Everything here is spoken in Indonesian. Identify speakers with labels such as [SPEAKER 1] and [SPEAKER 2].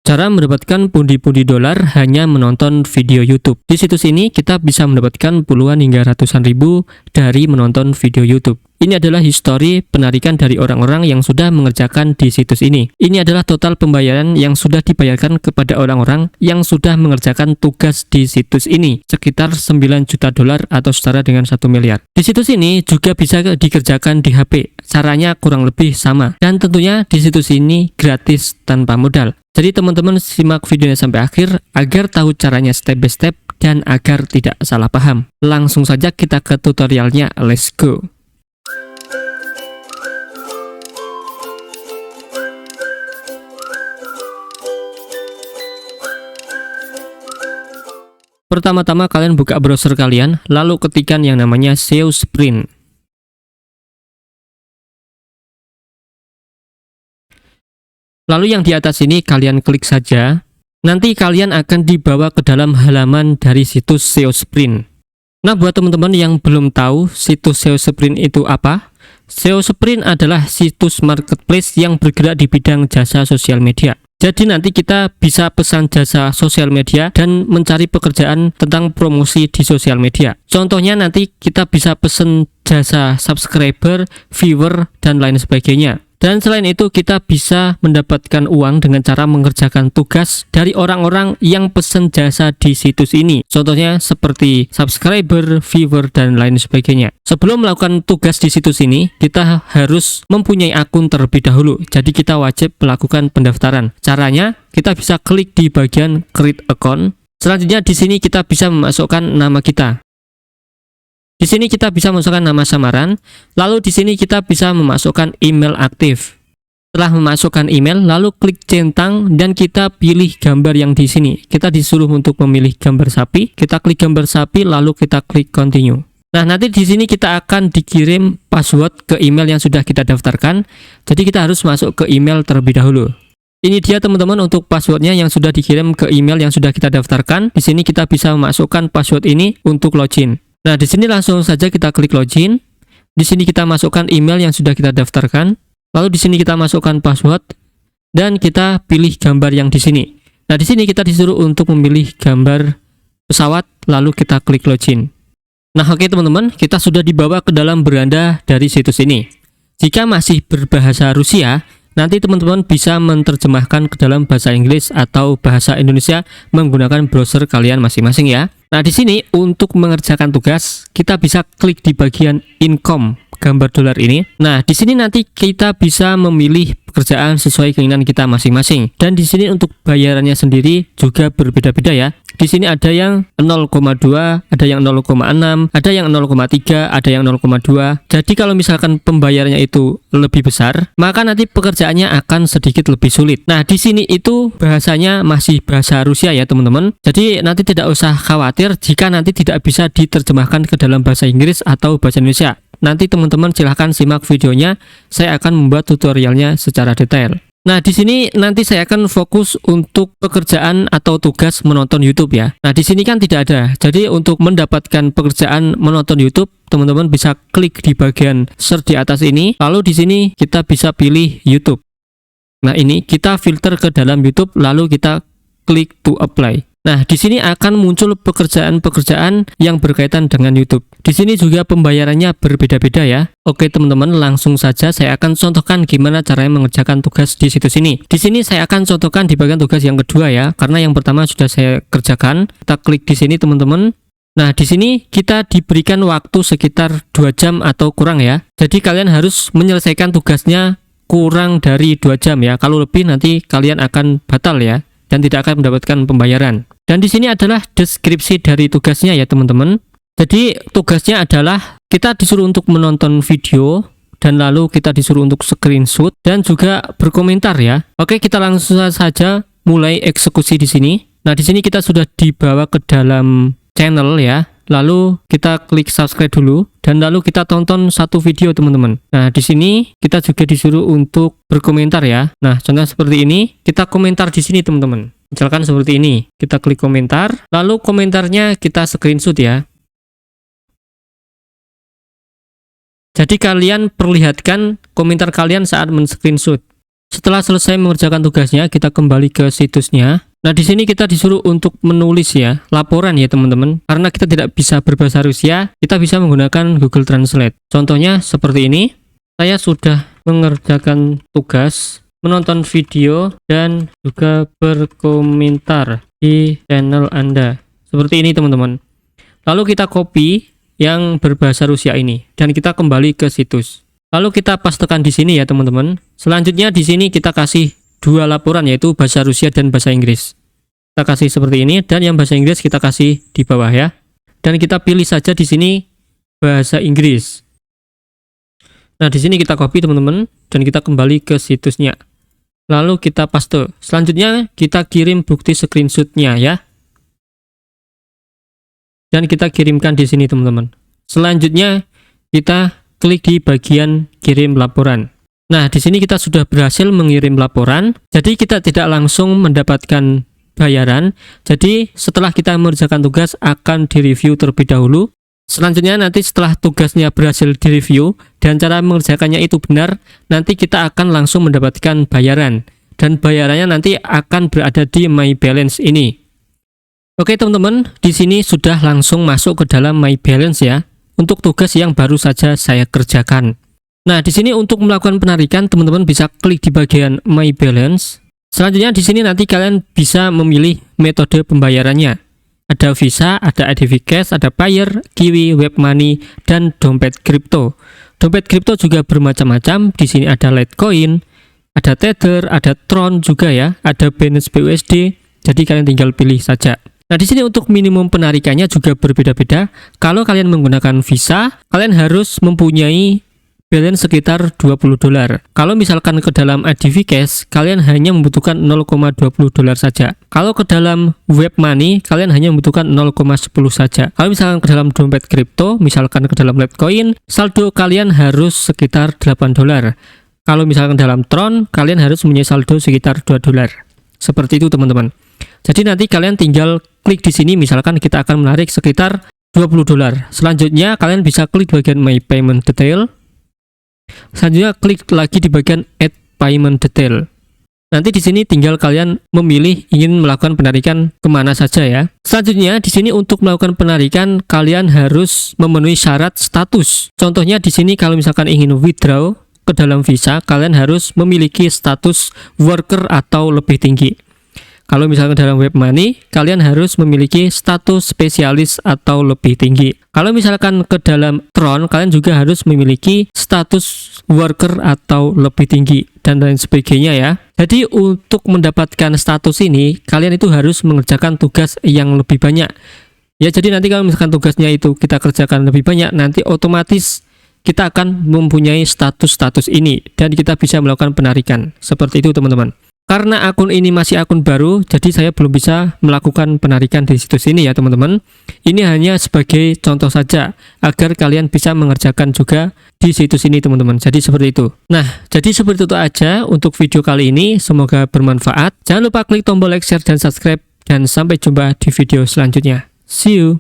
[SPEAKER 1] Cara mendapatkan pundi-pundi dolar hanya menonton video YouTube. Di situs ini kita bisa mendapatkan puluhan hingga ratusan ribu dari menonton video YouTube. Ini adalah histori penarikan dari orang-orang yang sudah mengerjakan di situs ini. Ini adalah total pembayaran yang sudah dibayarkan kepada orang-orang yang sudah mengerjakan tugas di situs ini, sekitar 9 juta dolar atau setara dengan 1 miliar. Di situs ini juga bisa dikerjakan di HP. Caranya kurang lebih sama. Dan tentunya di situs ini gratis tanpa modal. Jadi teman-teman simak videonya sampai akhir agar tahu caranya step by step dan agar tidak salah paham. Langsung saja kita ke tutorialnya, let's go. Pertama-tama kalian buka browser kalian, lalu ketikkan yang namanya SEO Sprint. Lalu yang di atas ini kalian klik saja. Nanti kalian akan dibawa ke dalam halaman dari situs SEO Sprint. Nah, buat teman-teman yang belum tahu situs SEO Sprint itu apa? SEO Sprint adalah situs marketplace yang bergerak di bidang jasa sosial media. Jadi nanti kita bisa pesan jasa sosial media dan mencari pekerjaan tentang promosi di sosial media. Contohnya nanti kita bisa pesan jasa subscriber, viewer, dan lain sebagainya. Dan selain itu kita bisa mendapatkan uang dengan cara mengerjakan tugas dari orang-orang yang pesan jasa di situs ini. Contohnya seperti subscriber, viewer, dan lain sebagainya. Sebelum melakukan tugas di situs ini, kita harus mempunyai akun terlebih dahulu. Jadi kita wajib melakukan pendaftaran. Caranya, kita bisa klik di bagian create account. Selanjutnya di sini kita bisa memasukkan nama kita. Di sini kita bisa memasukkan nama samaran, lalu di sini kita bisa memasukkan email aktif. Setelah memasukkan email, lalu klik centang dan kita pilih gambar yang di sini. Kita disuruh untuk memilih gambar sapi, kita klik gambar sapi, lalu kita klik continue. Nah, nanti di sini kita akan dikirim password ke email yang sudah kita daftarkan. Jadi kita harus masuk ke email terlebih dahulu. Ini dia teman-teman untuk passwordnya yang sudah dikirim ke email yang sudah kita daftarkan. Di sini kita bisa memasukkan password ini untuk login. Nah, di sini langsung saja kita klik login. Di sini kita masukkan email yang sudah kita daftarkan. Lalu di sini kita masukkan password dan kita pilih gambar yang di sini. Nah, di sini kita disuruh untuk memilih gambar pesawat, lalu kita klik login. Nah, oke teman-teman, kita sudah dibawa ke dalam beranda dari situs ini. Jika masih berbahasa Rusia, nanti teman-teman bisa menerjemahkan ke dalam bahasa Inggris atau bahasa Indonesia menggunakan browser kalian masing-masing ya. Nah, di sini untuk mengerjakan tugas, kita bisa klik di bagian income, gambar dolar ini. Nah, di sini nanti kita bisa memilih pekerjaan sesuai keinginan kita masing-masing. Dan di sini untuk bayarannya sendiri juga berbeda-beda ya. Di sini ada yang 0,2, ada yang 0,6, ada yang 0,3, ada yang 0,2. Jadi kalau misalkan pembayarannya itu lebih besar, maka nanti pekerjaannya akan sedikit lebih sulit. Nah, di sini itu bahasanya masih bahasa Rusia ya, teman-teman. Jadi nanti tidak usah khawatir jika nanti tidak bisa diterjemahkan ke dalam bahasa Inggris atau bahasa Indonesia. Nanti teman-teman silahkan simak videonya, saya akan membuat tutorialnya secara detail. Nah, di sini nanti saya akan fokus untuk pekerjaan atau tugas menonton YouTube ya. Nah, di sini kan tidak ada. Jadi untuk mendapatkan pekerjaan menonton YouTube, teman-teman bisa klik di bagian search di atas ini. Lalu di sini kita bisa pilih YouTube. Nah, ini kita filter ke dalam YouTube, lalu kita klik to apply. Nah, di sini akan muncul pekerjaan-pekerjaan yang berkaitan dengan YouTube. Di sini juga pembayarannya berbeda-beda ya. Oke teman-teman, langsung saja saya akan contohkan gimana caranya mengerjakan tugas di situs ini. Di sini saya akan contohkan di bagian tugas yang kedua ya, karena yang pertama sudah saya kerjakan. Kita klik di sini teman-teman. Nah, di sini kita diberikan waktu sekitar 2 jam atau kurang ya. Jadi kalian harus menyelesaikan tugasnya kurang dari 2 jam ya. Kalau lebih nanti kalian akan batal ya, dan tidak akan mendapatkan pembayaran. Dan di sini adalah deskripsi dari tugasnya ya teman-teman. Jadi tugasnya adalah kita disuruh untuk menonton video dan lalu kita disuruh untuk screenshot dan juga berkomentar ya. Oke, kita langsung saja mulai eksekusi di sini. Nah, di sini kita sudah dibawa ke dalam channel ya. Lalu kita klik subscribe dulu dan lalu kita tonton satu video teman-teman. Nah, di sini kita juga disuruh untuk berkomentar ya. Nah, contoh seperti ini, kita komentar di sini teman-teman. Misalkan seperti ini, kita klik komentar, lalu komentarnya kita screenshot ya. Jadi kalian perlihatkan komentar kalian saat men-screenshot. Setelah selesai mengerjakan tugasnya, kita kembali ke situsnya. Nah, di sini kita disuruh untuk menulis ya, laporan ya teman-teman. Karena kita tidak bisa berbahasa Rusia, kita bisa menggunakan Google Translate. Contohnya seperti ini. Saya sudah mengerjakan tugas, menonton video, dan juga berkomentar di channel Anda. Seperti ini teman-teman. Lalu kita copy yang berbahasa Rusia ini dan kita kembali ke situs. Lalu kita pastekan di sini ya teman-teman. Selanjutnya di sini kita kasih dua laporan yaitu bahasa Rusia dan bahasa Inggris. Kita kasih seperti ini dan yang bahasa Inggris kita kasih di bawah ya. Dan kita pilih saja di sini bahasa Inggris. Nah, di sini kita copy teman-teman dan kita kembali ke situsnya. Lalu kita paste. Selanjutnya kita kirim bukti screenshotnya ya. Dan kita kirimkan di sini teman-teman. Selanjutnya kita klik di bagian kirim laporan. Nah, di sini kita sudah berhasil mengirim laporan. Jadi kita tidak langsung mendapatkan bayaran. Jadi setelah kita mengerjakan tugas akan direview terlebih dahulu. Selanjutnya nanti setelah tugasnya berhasil direview dan cara mengerjakannya itu benar, nanti kita akan langsung mendapatkan bayaran. Dan bayarannya nanti akan berada di My Balance ini. Oke teman-teman, di sini sudah langsung masuk ke dalam My Balance ya. Untuk tugas yang baru saja saya kerjakan. Nah, di sini untuk melakukan penarikan, teman-teman bisa klik di bagian My Balance. Selanjutnya di sini nanti kalian bisa memilih metode pembayarannya. Ada Visa, ada IDV Cash, ada Payeer, Kiwi, Webmoney, dan dompet kripto. Dompet kripto juga bermacam-macam. Di sini ada Litecoin, ada Tether, ada Tron juga ya, ada Binance BUSD. Jadi kalian tinggal pilih saja. Nah, di sini untuk minimum penarikannya juga berbeda-beda. Kalau kalian menggunakan Visa, kalian harus mempunyai balance sekitar $20. Kalau misalkan ke dalam IDV Cash, kalian hanya membutuhkan $0,20 saja. Kalau ke dalam Webmoney, kalian hanya membutuhkan 0,10 saja. Kalau misalkan ke dalam dompet kripto, misalkan ke dalam Litecoin, saldo kalian harus sekitar $8. Kalau misalkan dalam Tron, kalian harus mempunyai saldo sekitar $2. Seperti itu teman-teman. Jadi nanti kalian tinggal klik di sini, misalkan kita akan menarik sekitar $20. Selanjutnya kalian bisa klik di bagian My Payment Detail. Selanjutnya klik lagi di bagian Add Payment Detail. Nanti di sini tinggal kalian memilih ingin melakukan penarikan kemana saja ya. Selanjutnya di sini untuk melakukan penarikan kalian harus memenuhi syarat status. Contohnya di sini kalau misalkan ingin withdraw ke dalam Visa, kalian harus memiliki status worker atau lebih tinggi. Kalau misalkan dalam Webmoney, kalian harus memiliki status spesialis atau lebih tinggi. Kalau misalkan ke dalam Tron, kalian juga harus memiliki status worker atau lebih tinggi, dan lain sebagainya ya. Jadi untuk mendapatkan status ini, kalian itu harus mengerjakan tugas yang lebih banyak. Ya, jadi nanti kalau misalkan tugasnya itu kita kerjakan lebih banyak, nanti otomatis kita akan mempunyai status-status ini, dan kita bisa melakukan penarikan. Seperti itu teman-teman. Karena akun ini masih akun baru, jadi saya belum bisa melakukan penarikan di situs ini ya teman-teman. Ini hanya sebagai contoh saja, agar kalian bisa mengerjakan juga di situs ini teman-teman. Jadi seperti itu. Nah, jadi seperti itu aja untuk video kali ini. Semoga bermanfaat. Jangan lupa klik tombol like, share, dan subscribe. Dan sampai jumpa di video selanjutnya. See you!